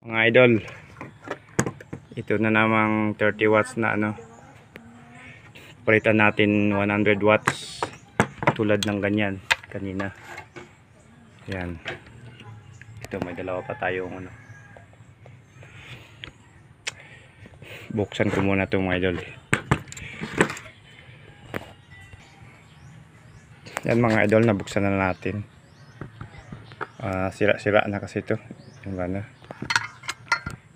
Mga idol, ito na namang 30 watts na palitan natin 100 watts tulad ng ganyan kanina. Yan, ito may dalawa pa tayong buksan ko muna ito mga idol. Yan mga idol, nabuksan na natin. Sira-sira na kasi ito yung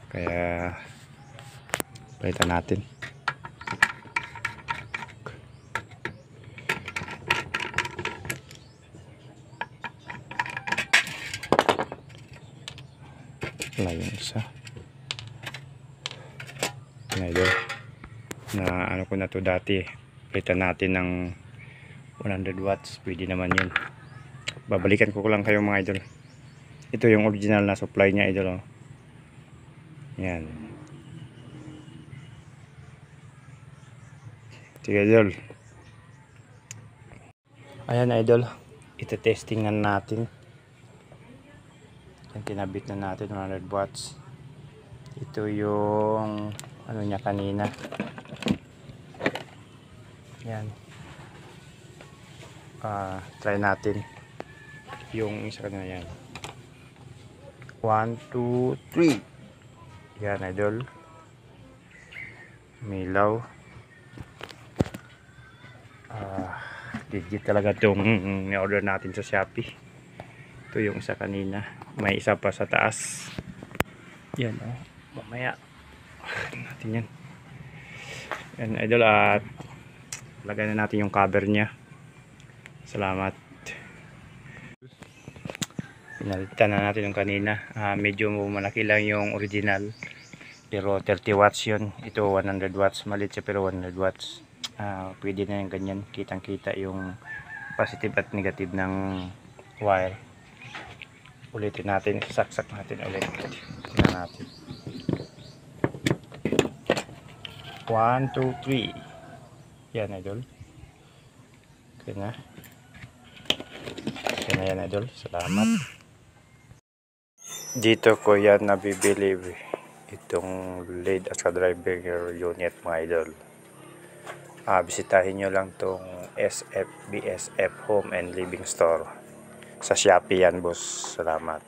kaya palitan natin. Wala yung isa. Idol, na ko na to dati, palitan natin ng 100 watts, pwede naman yun. Babalikan ko lang kayo mga idol. Ito yung original na supply niya idol. Yan. Sige idol. Ayan idol, ito-testingan natin. Yan, tinabit na natin 100 watts. Ito yung niya kanina. Yan. Try natin yung isa kanina. Yan, 1, 2, 3. Yan idol, milaw. Legit talaga itong ni-order natin sa Shopee. Ito yung isa kanina, may isa pa sa taas. Yan mamaya natin yan. Yan idol, at lagay na natin yung cover nya. Salamat. Pinalitan na natin yung kanina. Medyo malaki lang yung original, pero 30 watts yun. Ito 100 watts, malit siya pero 100 watts. Pwede na yung ganyan, kitang kita yung positive at negative ng wire. Ulitin natin, saksak natin ulit. Tingnan natin. 1, 2, 3. Yan idol, okay na. Okay na yan idol, salamat. Dito ko yan nabibili itong lead at sa driver unit mga idol. Bisitahin nyo lang tong SFBSF Home and Living Store sa Shopee yan boss. Salamat.